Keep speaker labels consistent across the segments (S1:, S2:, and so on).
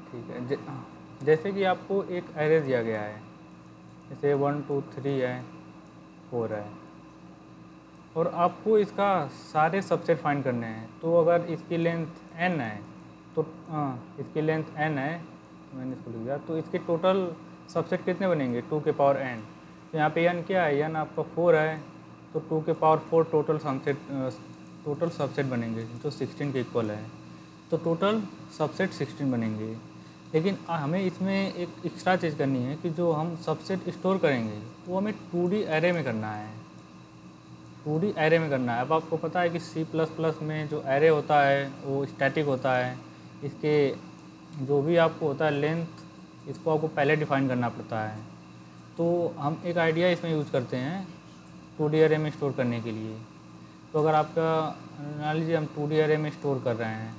S1: ठीक है। जैसे कि आपको एक एरे दिया गया है, जैसे 1 2 3 है, 4 है, और आपको इसका सारे सबसेट फाइंड करने हैं। तो अगर इसकी लेंथ n है तो इसकी लेंथ n है, मैंने इसको लिख दिया, तो इसके टोटल सबसेट कितने बनेंगे? 2 के पावर n। तो यहाँ पे n क्या है? n आपका 4 है, तो 2 के पावर 4 टोटल सबसेट बनेंगे जो 16 के इक्वल है। तो टोटल सबसेट 16 बनेंगे। लेकिन हमें इसमें एक एक्स्ट्रा चीज़ करनी है कि जो हम सबसेट स्टोर करेंगे वो हमें 2D एरे में करना है। 2D एरे में करना है। अब आपको पता है कि C++ में जो एरे होता है वो स्टैटिक होता है। इसके जो भी आपको होता है लेंथ, इसको आपको पहले डिफाइन करना पड़ता है। तो हम एक आइडिया इसमें यूज़ करते हैं 2D एरे में स्टोर करने के लिए। तो अगर आपका मान लीजिए हम 2D एरे में स्टोर कर रहे हैं,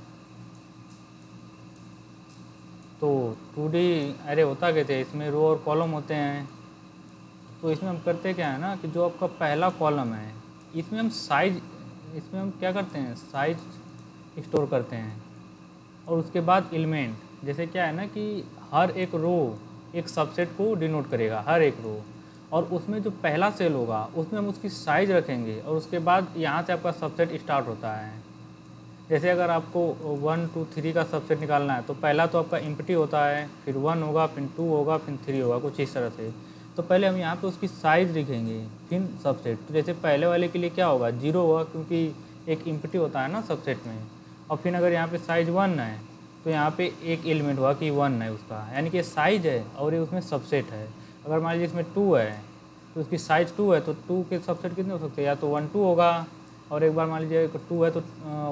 S1: तो 2D एरे होता कहते हैं, इसमें रो और कॉलम होते हैं। तो इसमें हम करते क्या है ना कि जो आपका पहला कॉलम है इसमें हम क्या करते हैं, साइज स्टोर करते हैं। और उसके बाद एलिमेंट, जैसे क्या है ना कि हर एक रो एक सबसेट को डिनोट करेगा, हर एक रो, और उसमें जो पहला सेल होगा उसमें हम उसकी साइज रखेंगे, और उसके बाद यहाँ से आपका सबसेट स्टार्ट होता है। जैसे अगर आपको 1 2 3 का सबसेट निकालना है तो पहला तो आपका एम्प्टी होता है, फिर 1 होगा, फिर 2 होगा, फिर 3 होगा, कुछ इस तरह से। तो पहले हम यहाँ पे उसकी साइज़ लिखेंगे, फिर सबसेट। तो जैसे पहले वाले के लिए क्या होगा, 0 होगा, क्योंकि एक एम्प्टी होता है ना सबसेट में। और फिर अगर यहाँ पे साइज़ 1 है तो यहाँ पे एक एलिमेंट होगा कि 1 है उसका, यानी कि साइज़ है और ये उसमें सबसेट है। अगर मान लीजिए इसमें 2 है तो उसकी साइज़ 2 है, तो 2 के सबसेट कितने हो सकते हैं? या तो 1 2 होगा, और एक बार मान लीजिए 2 है तो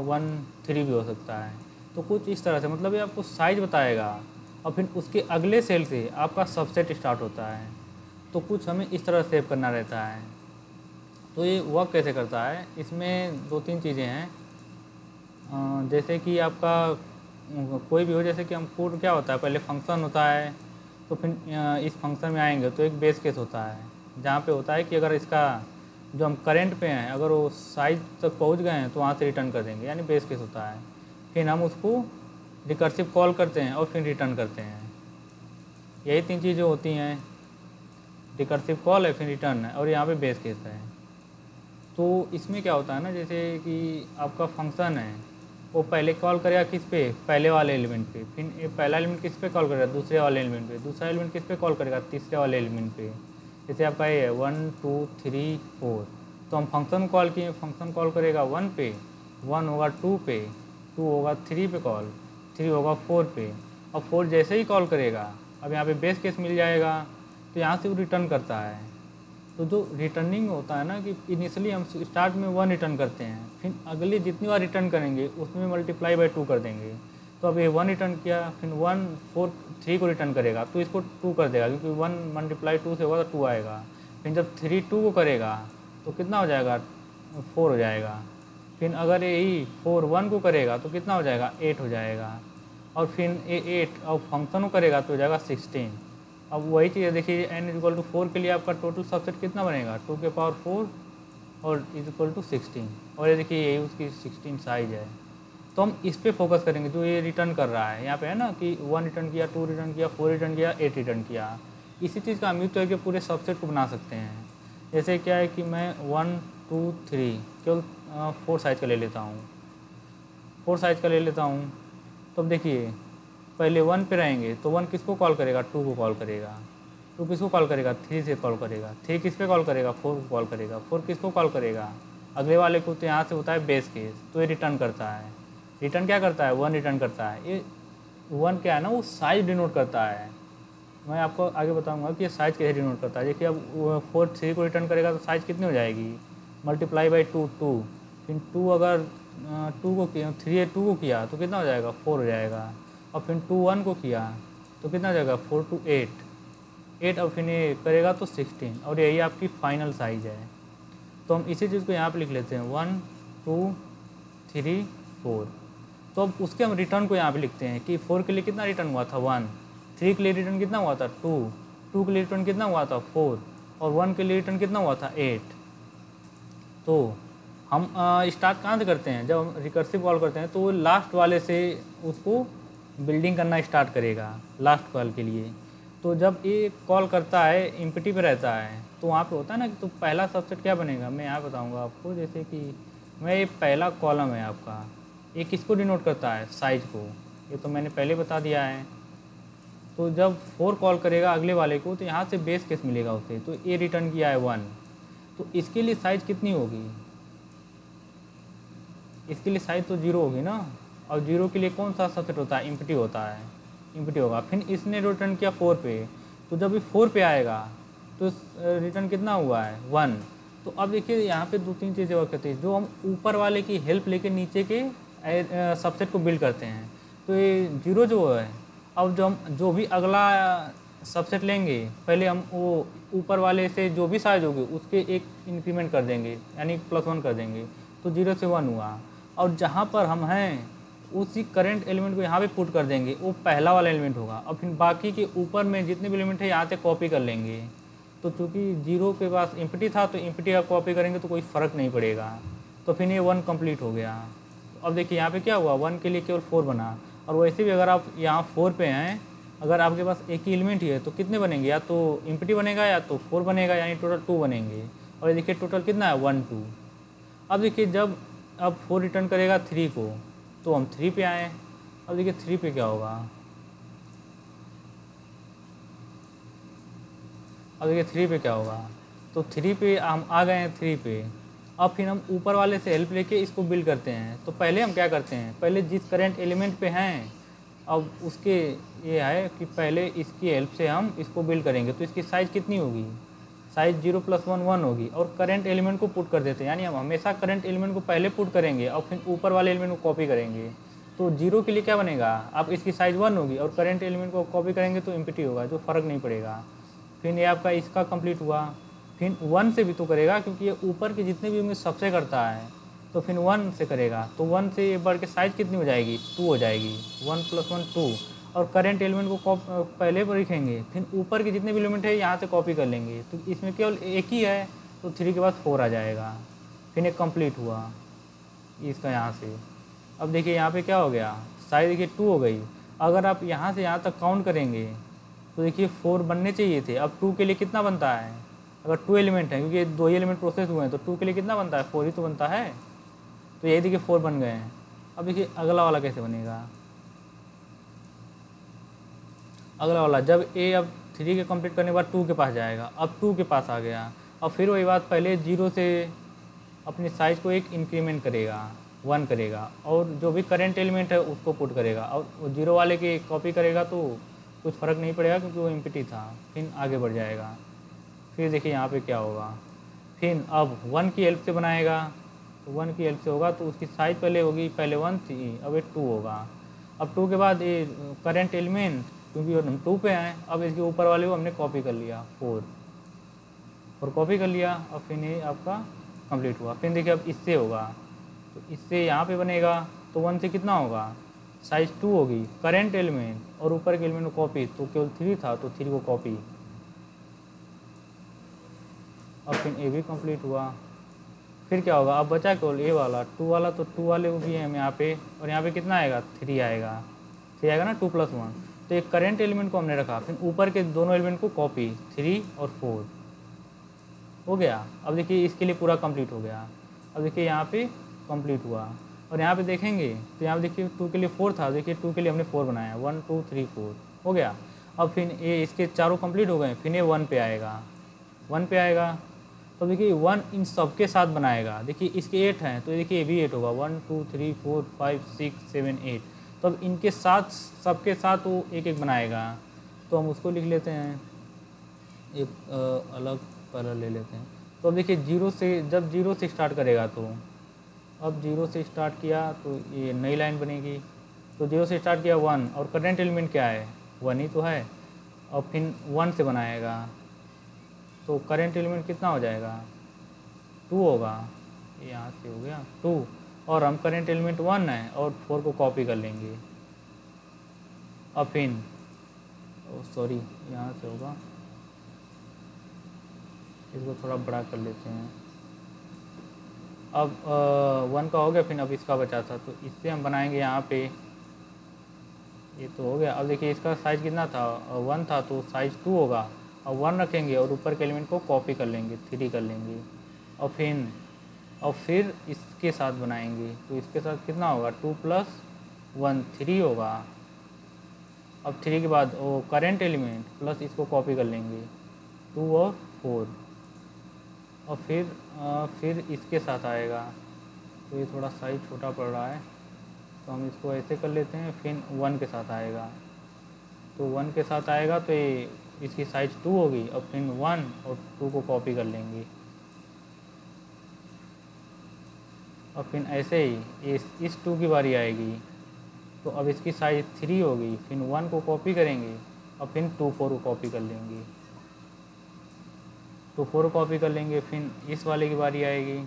S1: 1 3 भी हो सकता है। तो कुछ इस तरह से, मतलब ये आपको साइज बताएगा और फिर उसके अगले सेल से आपका सबसेट स्टार्ट होता है। तो कुछ हमें इस तरह सेव करना रहता है। तो ये वर्क कैसे करता है, इसमें 2-3 चीज़ें हैं। जैसे कि आपका कोई भी हो, जैसे कि हम कोड क्या होता है, पहले फंक्शन होता है, तो फिर इस फंक्शन में आएंगे तो एक बेस केस होता है जहाँ पे होता है कि अगर इसका जो हम करेंट पे हैं अगर वो साइज तक पहुँच गए हैं तो वहाँ से रिटर्न कर देंगे, यानी बेस केस होता है। फिर हम उसको रिकर्सिव कॉल करते हैं और फिर रिटर्न करते हैं। यही 3 चीज़ें होती हैं, रिकर्सिव कॉल है, फिर रिटर्न है, और यहाँ पे बेस केस है। तो इसमें क्या होता है ना, जैसे कि आपका फंक्शन है वो पहले कॉल करेगा किस पे, पहले वाले एलिमेंट पे, फिर ये पहला एलिमेंट किस पे कॉल करेगा, दूसरे वाले एलिमेंट पे, दूसरा एलिमेंट किस पे कॉल करेगा, तीसरे वाले एलिमेंट पे। जैसे आपका ये है 1 2 3 4, तो हम फंक्शन कॉल किए, फंक्शन कॉल करेगा 1 पे, 1 होगा 2 पे, 2 होगा 3 पे कॉल, 3 होगा 4 पे, और 4 जैसे ही कॉल करेगा अब यहाँ पे बेस केस मिल जाएगा, तो यहाँ से वो रिटर्न करता है। तो जो रिटर्निंग होता है ना कि इनिशियली हम स्टार्ट में 1 रिटर्न करते हैं, फिर अगली जितनी बार रिटर्न करेंगे उसमें मल्टीप्लाई बाय 2 कर देंगे। तो अब ये 1 रिटर्न किया, फिर 1 4 3 को रिटर्न करेगा तो इसको 2 कर देगा, क्योंकि 1 मल्टीप्लाई 2 से होगा तो 2 आएगा। फिर जब 3 2 को करेगा तो कितना हो जाएगा, 4 हो जाएगा। फिर अगर यही 4 1 को करेगा तो कितना हो जाएगा, 8 हो जाएगा। और फिर ये 8 और फंक्शन को करेगा तो हो जाएगा 16। अब वही चीज़ है, देखिए n=4 के लिए आपका टोटल सबसेट कितना बनेगा, 2 के पावर 4 और =16, और ये देखिए यही उसकी 16 साइज है। तो हम इस पे फोकस करेंगे जो ये रिटर्न कर रहा है। यहाँ पे है ना कि 1 रिटर्न किया, 2 रिटर्न किया, 4 रिटर्न किया, 8 रिटर्न किया। इसी चीज़ का हम यूज करके पूरे सबसेट को बना सकते हैं। जैसे क्या है कि मैं 1 2 3 केवल 4 साइज़ का ले लेता हूँ, 4 साइज़ का ले लेता हूँ। तो अब देखिए पहले 1 पे रहेंगे तो 1 किसको कॉल करेगा, 2 को कॉल करेगा, 2 किसको कॉल करेगा, 3 से कॉल करेगा, 3 किस पे कॉल करेगा, 4 को कॉल करेगा, 4 किसको कॉल करेगा, अगले वाले को। तो यहाँ से होता है बेस केस, तो ये रिटर्न करता है। रिटर्न क्या करता है, 1 रिटर्न करता है। ये 1 क्या है ना, वो साइज डिनोट करता है। मैं आपको आगे बताऊंगा कि ये साइज कैसे डिनोट करता है। देखिए अब 4 3 को रिटर्न करेगा तो साइज कितनी हो जाएगी, मल्टीप्लाई बाई 2 2, फिर 2 अगर 2 को किया, 3 2 को किया तो कितना हो जाएगा, 4 हो जाएगा। और फिर 2 1 को किया तो कितना हो जाएगा, 4 2 8, और फिर ये करेगा तो 16, और यही आपकी फाइनल साइज है। तो हम इसी चीज़ को यहाँ पे लिख लेते हैं 1 2 3 4। तो अब उसके हम रिटर्न को यहाँ पे लिखते हैं कि 4 के लिए कितना रिटर्न हुआ था, 1, 3 के लिए रिटर्न कितना हुआ था, 2, 2 के लिए रिटर्न कितना हुआ था, 4, और 1 के लिए रिटर्न कितना हुआ था, 8। तो हम स्टार्ट कहाँ से करते हैं, जब हम रिकर्सिव कॉल करते हैं तो लास्ट वाले से उसको बिल्डिंग करना स्टार्ट करेगा लास्ट कॉल के लिए। तो जब ये कॉल करता है एम्प्टी पे रहता है तो वहाँ पे होता है ना कि तो पहला सबसेट क्या बनेगा, मैं यहाँ बताऊँगा आपको। जैसे कि मैं ये पहला कॉलम है आपका, ये किसको डिनोट करता है, साइज को, ये तो मैंने पहले बता दिया है। तो जब 4 कॉल करेगा अगले वाले को तो यहाँ से बेस केस मिलेगा उसे, तो ये रिटर्न किया है 1, तो इसके लिए साइज कितनी होगी, इसके लिए साइज तो 0 होगी ना। और 0 के लिए कौन सा सबसेट होता है, एम्प्टी होता है, एम्प्टी होगा। फिर इसने रिटर्न किया 4 पे, तो जब ये 4 पे आएगा तो रिटर्न कितना हुआ है 1। तो अब देखिए यहाँ पे 2-3 चीज़ें वर्क करती है, जो हम ऊपर वाले की हेल्प लेके नीचे के सबसेट को बिल्ड करते हैं। तो ये 0 जो है, अब जो भी अगला सबसेट लेंगे पहले हम वो ऊपर वाले से जो भी साइज होगी उसके एक इंक्रीमेंट कर देंगे, यानी +1 कर देंगे, तो 0 से 1 हुआ। और जहाँ पर हम हैं उसी करंट एलिमेंट को यहाँ पे पुट कर देंगे, वो पहला वाला एलिमेंट होगा। और फिर बाकी के ऊपर में जितने भी एलिमेंट है यहाँ से कॉपी कर लेंगे। तो चूँकि 0 के पास एम्प्टी था तो एम्प्टी का कॉपी करेंगे तो कोई फ़र्क नहीं पड़ेगा। तो फिर ये 1 कंप्लीट हो गया। अब देखिए यहाँ पे क्या हुआ, 1 के लिए केवल 4 बना। और वैसे भी अगर आप यहाँ 4 पे हैं, अगर आपके पास एक ही एलिमेंट ही है तो कितने बनेंगे, या तो एम्प्टी बनेगा या तो 4 बनेगा, यानी टोटल 2 बनेंगे। और ये देखिए टोटल कितना है 1 2। अब देखिए जब अब 4 रिटर्न करेगा 3 को, तो हम 3 पे आए। अब देखिए 3 पे क्या होगा, अब देखिए 3 पे क्या होगा, तो 3 पे हम आ गए हैं 3 पे। अब फिर हम ऊपर वाले से हेल्प लेके इसको बिल्ड करते हैं। तो पहले हम क्या करते हैं, पहले जिस करंट एलिमेंट पे हैं अब उसके ये है कि पहले इसकी हेल्प से हम इसको बिल्ड करेंगे। तो इसकी साइज़ कितनी होगी, साइज 0 + 1 1 होगी। और करंट एलिमेंट को पुट कर देते हैं, यानी हम हमेशा करंट एलिमेंट को पहले पुट करेंगे और फिर ऊपर वाले एलिमेंट को कॉपी करेंगे। तो 0 के लिए क्या बनेगा, अब इसकी साइज़ 1 होगी और करंट एलिमेंट को कॉपी करेंगे तो एम्प्टी होगा, जो फ़र्क नहीं पड़ेगा। फिर ये आपका इसका कंप्लीट हुआ। फिर 1 से भी तो करेगा, क्योंकि ये ऊपर के जितने भी होंगे सबसे करता है, तो फिर 1 से करेगा। तो 1 से ये बढ़ के साइज़ कितनी हो जाएगी, 2 हो जाएगी, 1 + 1 2। और करंट एलिमेंट को पहले पर लिखेंगे, फिर ऊपर के जितने भी एलिमेंट है यहाँ से कॉपी कर लेंगे। तो इसमें केवल एक ही है, तो 3 के बाद 4 आ जाएगा। फिर एक कंप्लीट हुआ इसका यहाँ से। अब देखिए यहाँ पे क्या हो गया, साइज देखिए 2 हो गई। अगर आप यहाँ से यहाँ तक काउंट करेंगे तो देखिए 4 बनने चाहिए थे। अब 2 के लिए कितना बनता है, अगर 2 एलिमेंट है, क्योंकि 2 ही एलिमेंट प्रोसेस हुए हैं, तो 2 के लिए कितना बनता है, 4 ही तो बनता है। तो यही देखिए 4 बन गए हैं। अब देखिए अगला वाला कैसे बनेगा, अगला वाला जब ए अब 3 के कंप्लीट करने के बाद 2 के पास जाएगा, अब 2 के पास आ गया। अब फिर वही बात, पहले 0 से अपनी साइज़ को एक इंक्रीमेंट करेगा, 1 करेगा, और जो भी करंट एलिमेंट है उसको पुट करेगा। और 0 वाले की कॉपी करेगा तो कुछ फ़र्क नहीं पड़ेगा, क्योंकि वो एम्प्टी था। फिर आगे बढ़ जाएगा। फिर देखिए यहाँ पे क्या होगा, फिर अब 1 की हेल्प से बनाएगा, तो 1 की हेल्प से होगा तो उसकी साइज़ पहले होगी, पहले 1 थी, अब ये 2 होगा। अब 2 के बाद ये करंट एलिमेंट, क्योंकि हम 2 पे आए, अब इसके ऊपर वाले को हमने कॉपी कर लिया 4, और कॉपी कर लिया। अब फिर ये आपका कंप्लीट हुआ। फिर देखिए अब इससे होगा, तो इससे यहाँ पे बनेगा, तो 1 से कितना होगा, साइज़ 2 होगी, करंट एलिमेंट और ऊपर के एलिमेंट को कॉपी, तो केवल 3 था तो 3 को कॉपी। अब फिर ए भी कंप्लीट हुआ। फिर क्या होगा, अब बचा केवल ए वाला, 2 वाला, तो 2 वाले को भी हम यहाँ पे, और यहाँ पे कितना आएगा, 3 आएगा, 3 आएगा ना, 2 + 1। तो एक करंट एलिमेंट को हमने रखा, फिर ऊपर के दोनों एलिमेंट को कॉपी, 3 और 4 हो गया। अब देखिए इसके लिए पूरा कंप्लीट हो गया। अब देखिए यहाँ पे कंप्लीट हुआ, और यहाँ पे देखेंगे तो यहाँ पे देखिए 2 के लिए 4 था, देखिए 2 के लिए हमने 4 बनाया, 1 2 3 4 हो गया। अब फिर ये इसके चारों कंप्लीट हो गए, फिर ये 1 पे आएगा, 1 पे आएगा। तो देखिए 1 इन सब के साथ बनाएगा। देखिए इसके 8 हैं, तो देखिए ये भी 8 होगा, 1 2 3 4 5 6 7 8। तो अब इनके साथ सबके साथ वो एक एक बनाएगा। तो हम उसको लिख लेते हैं, एक अलग कलर ले लेते हैं। तो अब देखिए 0 से, जब 0 से स्टार्ट करेगा, तो अब 0 से स्टार्ट किया तो ये नई लाइन बनेगी। तो 0 से स्टार्ट किया 1, और करंट एलिमेंट क्या है, 1 ही तो है। और फिर 1 से बनाएगा, तो करंट एलिमेंट कितना हो जाएगा, 2 होगा, यहाँ से हो गया 2, और हम करंट एलिमेंट 1 है और 4 को कॉपी कर लेंगे। अब फिर सॉरी यहाँ से होगा, इसको थोड़ा बड़ा कर लेते हैं। अब 1 का हो गया, फिर अब इसका बचा था, तो इससे हम बनाएंगे यहाँ पे ये तो हो गया। अब देखिए इसका साइज़ कितना था, 1 था, तो साइज़ 2 होगा। अब 1 रखेंगे और ऊपर के एलिमेंट को कॉपी कर लेंगे, 3 कर लेंगे। और फिर इसके साथ बनाएंगे, तो इसके साथ कितना होगा, 2 + 1 3 होगा। अब 3 के बाद वो करेंट एलिमेंट प्लस इसको कॉपी कर लेंगे, 2 और 4। और फिर इसके साथ आएगा, तो ये थोड़ा साइज छोटा पड़ रहा है, तो हम इसको ऐसे कर लेते हैं। फिर 1 के साथ आएगा, तो 1 के साथ आएगा तो ये इसकी साइज़ 2 होगी। और फिर 1 और 2 को कॉपी कर लेंगे। और फिर ऐसे ही इस 2 की बारी आएगी, तो अब इसकी साइज़ 3 होगी। फिर 1 को कॉपी करेंगे और फिर 2 4 को कॉपी कर लेंगे, तो 4 कॉपी कर लेंगे। फिर इस वाले की बारी आएगी,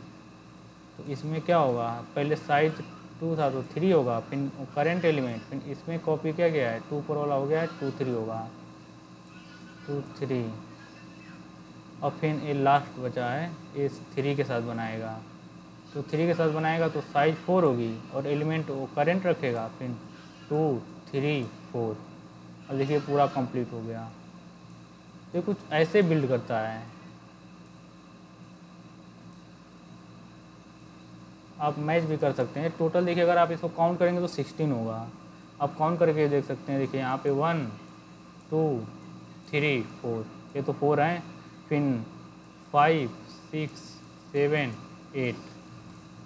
S1: तो इसमें क्या होगा, पहले साइज 2 था तो 3 होगा। फिर करंट एलिमेंट, फिर इसमें कॉपी क्या गया है, 2 4 वाला हो गया है, 2 3 होगा, 2 3। और फिर ये लास्ट बचा है, इस 3 के साथ बनाएगा, तो 3 के साथ बनाएगा तो साइज 4 होगी और एलिमेंट वो करंट रखेगा। फिर 2 3 4। अब देखिए पूरा कंप्लीट हो गया। ये कुछ ऐसे बिल्ड करता है। आप मैच भी कर सकते हैं। टोटल देखिए अगर आप इसको काउंट करेंगे तो 16 होगा। आप काउंट करके देख सकते हैं। देखिए यहाँ पे 1 2 3 4, ये तो 4 हैं। फिर 5 6 7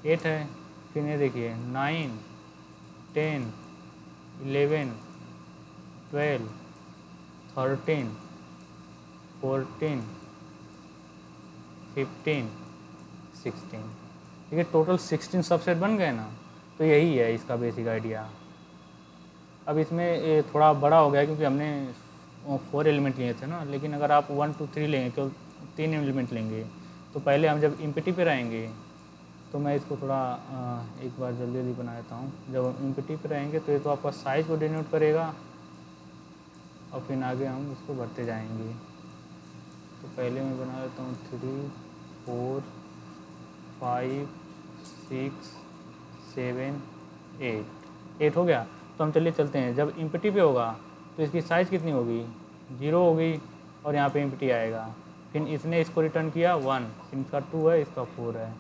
S1: 8 है। फिर ये देखिए 9 10 11 12 13 14 15 16। देखिए टोटल 16 सबसेट बन गए ना। तो यही है इसका बेसिक आइडिया। अब इसमें ये थोड़ा बड़ा हो गया क्योंकि हमने 4 एलिमेंट लिए थे ना, लेकिन अगर आप 1 2 3 लेंगे, केवल 3 एलिमेंट लेंगे, तो पहले हम जब इम्पिटी पे रहेंगे, तो मैं इसको थोड़ा एक बार जल्दी जल्दी बना देता हूँ। जब हम इम्पिटी पे रहेंगे तो ये तो आपका साइज़ को डिनोट करेगा और फिर आगे हम इसको भरते जाएंगे। तो पहले मैं बना देता हूँ 3 4 5 6 7 8 हो गया। तो हम चलिए चलते हैं। जब इम्पिटी पे होगा तो इसकी साइज़ कितनी होगी, 0 होगी और यहाँ पे इम्पिटी आएगा। फिर इसने इसको रिटर्न किया 1, फिर इसका 2 है, इसका 4 है।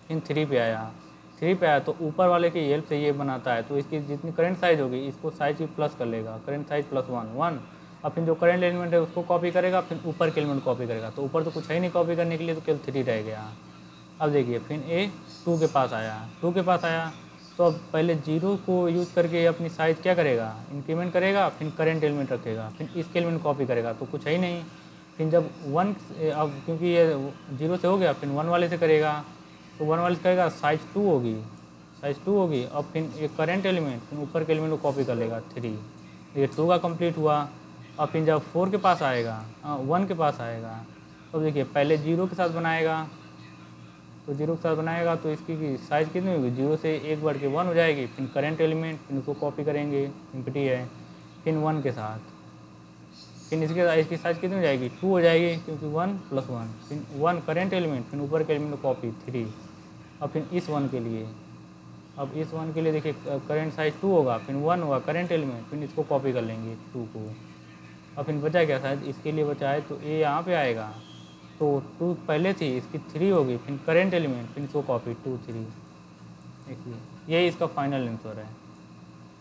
S1: फिर 3 पे आया तो ऊपर वाले की हेल्प से ये बनाता है। तो इसकी जितनी करंट साइज़ होगी इसको साइज़ की प्लस कर लेगा, करंट साइज़ प्लस 1 और फिर जो करंट एलिमेंट है उसको कॉपी करेगा, फिर ऊपर के एलिमेंट कॉपी करेगा। तो ऊपर तो कुछ है ही नहीं कॉपी करने के लिए, तो केवल 3 रह गया। अब देखिए फिर ए 2 के पास आया, तो अब पहले 0 को यूज करके अपनी साइज़ क्या करेगा, इंक्रीमेंट करेगा, फिर करंट एलिमेंट रखेगा, फिर इसके एलिमेंट कॉपी करेगा, तो कुछ है ही नहीं। फिर जब 1 अब क्योंकि ये 0 से हो गया, फिर 1 वाले से करेगा, तो 1 वाले से करेगा साइज़ 2 होगी और फिर एक करंट एलिमेंट, फिर ऊपर के एलिमेंट को कॉपी कर लेगा 3। ये 2 का कंप्लीट हुआ। और फिर जब 4 के पास आएगा, 1 के पास आएगा, तो देखिए पहले 0 के साथ बनाएगा, तो 0 के साथ बनाएगा तो इसकी साइज़ कितनी होगी, 0 से 1 बढ़ के 1 हो जाएगी। फिर करंट एलिमेंट, फिर उसको कॉपी करेंगे, इम्पिटी है, फिर 1 के साथ, फिर इसकी साइज़ कितनी हो जाएगी, 2 हो जाएगी क्योंकि 1 + 1, फिर 1 करंट एलिमेंट, फिर ऊपर के एलिमेंट कॉपी 3। और फिर इस 1 के लिए, अब इस 1 के लिए देखिए करंट साइज़ 2 होगा, फिर 1 होगा करंट एलिमेंट, फिर इसको कॉपी कर लेंगे 2 को। और फिर बचा क्या, शायद इसके लिए बचा है, तो ये यहाँ पे आएगा, तो 2 पहले थी, इसकी 3 होगी, फिर करंट एलिमेंट, फिर इसको कॉपी 2 3। देखिए यही इसका फाइनल आंसर है।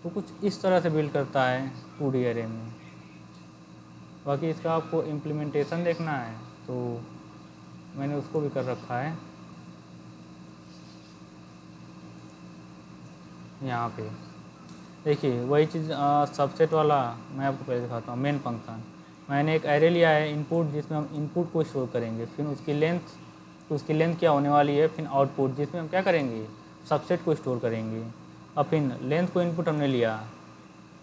S1: तो कुछ इस तरह से बिल्ड करता है 2D एरे में। बाकी इसका आपको इम्प्लीमेंटेशन देखना है तो मैंने उसको भी कर रखा है यहाँ पे। देखिए वही चीज़ सबसेट वाला मैं आपको पहले दिखाता हूँ। मेन फंक्शन मैंने एक एरे लिया है इनपुट, जिसमें हम इनपुट को स्टोर करेंगे, फिर उसकी लेंथ क्या होने वाली है, फिर आउटपुट जिसमें हम क्या करेंगे, सबसेट को स्टोर करेंगे। अब फिर लेंथ को इनपुट हमने लिया,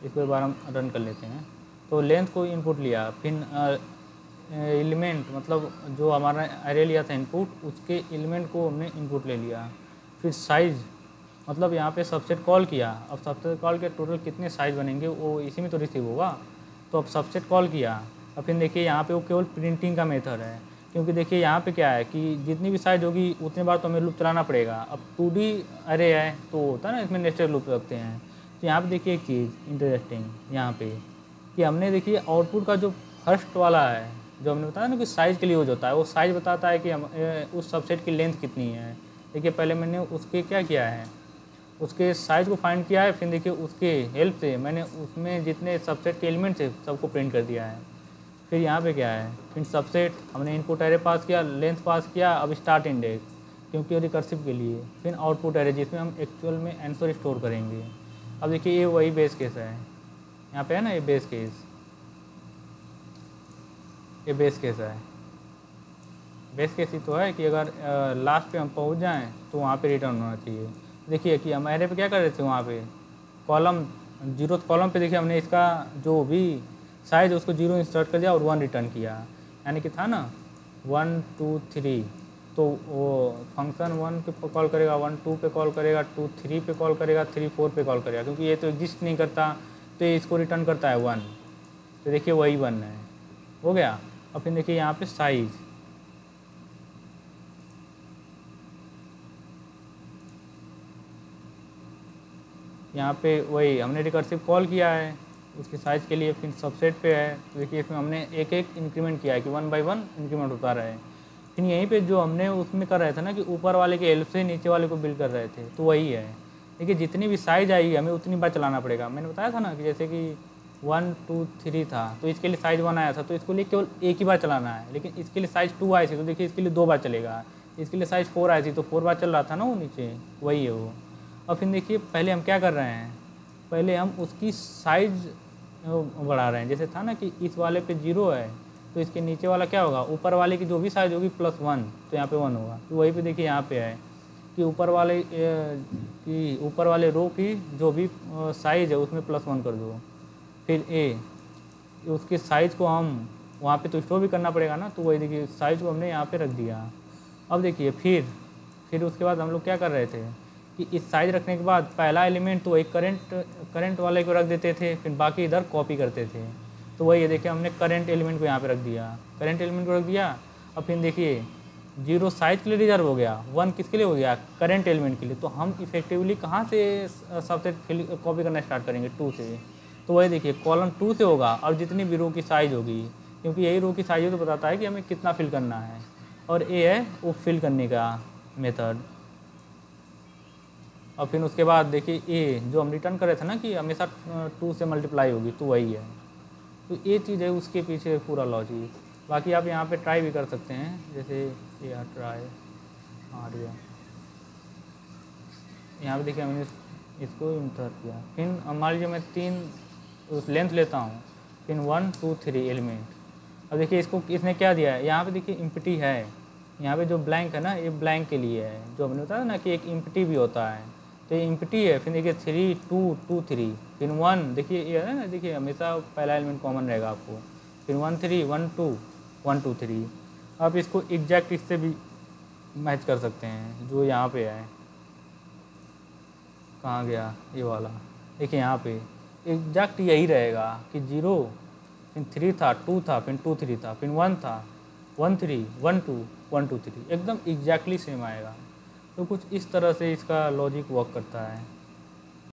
S1: इसको एक बार हम रन कर लेते हैं। तो लेंथ को इनपुट लिया, फिर एलिमेंट मतलब जो हमारा एरे लिया था इनपुट, उसके एलिमेंट को हमने इनपुट ले लिया। फिर साइज़ मतलब यहाँ पे सबसेट कॉल किया। अब सबसेट कॉल के टोटल कितने साइज़ बनेंगे वो इसी में तो रिसीव होगा। तो अब सबसेट कॉल किया, अब फिर देखिए यहाँ पे वो केवल प्रिंटिंग का मेथड है, क्योंकि देखिए यहाँ पे क्या है कि जितनी भी साइज़ होगी उतने बार तो हमें लूप चलाना पड़ेगा। अब 2D अरे है तो होता है ना, इसमें नेस्टेड लूप रखते हैं, तो यहाँ पे देखिए एक चीज़ इंटरेस्टिंग यहाँ पे कि हमने देखिए आउटपुट का जो फर्स्ट वाला है, जो हमने बताया ना कि साइज़ के लिए यूज होता है, वो साइज़ बताता है कि हम उस सबसेट की लेंथ कितनी है। देखिए पहले मैंने उसके क्या किया है, उसके साइज़ को फाइंड किया है, फिर देखिए उसके हेल्प से मैंने उसमें जितने सबसेट के एलिमेंट थे सबको प्रिंट कर दिया है। फिर यहाँ पे क्या है, फिर सबसेट हमने इनपुट एरे पास किया, लेंथ पास किया, अब स्टार्ट इंडेक्स क्योंकि रिकर्सिव के लिए, फिर आउटपुट एरे जिसमें हम एक्चुअल में आंसर स्टोर करेंगे। अब देखिए ये वही बेस केस है, यहाँ पे है ना ये बेस केस, ये बेस केस है। बेस केस ही तो है कि अगर लास्ट पे हम पहुँच जाएँ तो वहाँ पे रिटर्न होना चाहिए। देखिए कि हम एरे पे क्या कर रहे थे, वहाँ पे कॉलम 0th कॉलम पे देखिए हमने इसका जो भी साइज उसको 0 इंसर्ट कर दिया और 1 रिटर्न किया, यानी कि था ना 1 2 3, तो वो फंक्शन 1 पे कॉल करेगा, 1 2 पे कॉल करेगा, 2 3 पे कॉल करेगा, 3 4 पे कॉल करेगा, क्योंकि ये तो एग्जिस्ट नहीं करता तो ये इसको रिटर्न करता है 1। तो देखिए वही 1 है, हो गया। और फिर देखिए यहाँ पे साइज़, यहाँ पे वही हमने रिकर्सिव कॉल किया है उसके साइज़ के लिए, फिर सबसेट पे है। तो देखिए इसमें हमने एक एक इंक्रीमेंट किया है कि 1 बाई 1 इंक्रीमेंट होता रहे। फिर यहीं पे जो हमने उसमें कर रहे थे ना कि ऊपर वाले के हेल्प से नीचे वाले को बिल्ड कर रहे थे, तो वही है। देखिए जितनी भी साइज़ आएगी हमें उतनी बार चलाना पड़ेगा। मैंने बताया था ना कि जैसे कि 1 2 3 था तो इसके लिए साइज़ 1 आया था, तो इसको लिए केवल एक ही बार चलाना है। लेकिन इसके लिए साइज़ 2 आई थी तो देखिए इसके लिए 2 बार चलेगा। इसके लिए साइज़ 4 आई थी तो 4 बार चल रहा था ना वो नीचे, वही है वो। और फिर देखिए पहले हम क्या कर रहे हैं, पहले हम उसकी साइज़ बढ़ा रहे हैं। जैसे था ना कि इस वाले पे 0 है तो इसके नीचे वाला क्या होगा, ऊपर वाले की जो भी साइज़ होगी +1, तो यहाँ पे 1 होगा। तो वही पे देखिए यहाँ पे है कि ऊपर वाले रो की जो भी साइज़ है उसमें +1 कर दो। फिर उसके साइज़ को हम वहाँ पे तो स्टोर भी करना पड़ेगा ना, तो वही देखिए साइज़ को हमने यहाँ पे रख दिया। अब देखिए फिर उसके बाद हम लोग क्या कर रहे थे कि इस साइज़ रखने के बाद पहला एलिमेंट तो एक करंट वाले को रख देते थे, फिर बाकी इधर कॉपी करते थे। तो वही है, देखिए हमने करंट एलिमेंट को यहाँ पे रख दिया, करंट एलिमेंट को रख दिया। अब फिर देखिए 0 साइज़ के लिए रिजर्व हो गया, 1 किसके लिए हो गया, करंट एलिमेंट के लिए। तो हम इफेक्टिवली कहाँ से सबसे कॉपी करना स्टार्ट करेंगे, 2 से। तो वही देखिए कॉलम 2 से होगा और जितनी भी रो की साइज़ होगी, क्योंकि यही रो की साइज़ तो बताता है कि हमें कितना फिल करना है, और ए है वो फिल करने का मेथड। और फिर उसके बाद देखिए ए जो हम रिटर्न कर रहे थे ना कि हमेशा 2 से मल्टीप्लाई होगी, तो वही है। तो ये चीज़ है उसके पीछे पूरा लॉजिक। बाकी आप यहाँ पे ट्राई भी कर सकते हैं, जैसे ये ट्राई आ गया, यहाँ पे देखिए हमने इसको इंटर किया। फिर मान लीजिए मैं 3 उस लेंथ लेता हूँ, फिर 1 2 3 एलिमेंट। अब देखिए इसको इसने क्या दिया है, यहाँ पे देखिए इम्पटी है, यहाँ पे जो ब्लैंक है ना ये ब्लैंक के लिए है। जो हमने बताया ना कि एक इम्पटी भी होता है, तो ये इम्पटी है। फिर देखिए 3 2 2 3, फिर 1, देखिए ये है ना, देखिए हमेशा पहला एलिमेंट कॉमन रहेगा आपको। फिर 1 3 1 2 1 2 3। आप इसको एग्जैक्ट इससे भी मैच कर सकते हैं जो यहाँ पे है। कहाँ गया ये वाला, देखिए यहाँ पे एग्जैक्ट यही रहेगा कि 0 फिर 3 था, 2 था, फिर 2 3 था, फिर 1 था, 1 3 1 2 1 2 3, एकदम एग्जैक्टली सेम आएगा। तो कुछ इस तरह से इसका लॉजिक वर्क करता है।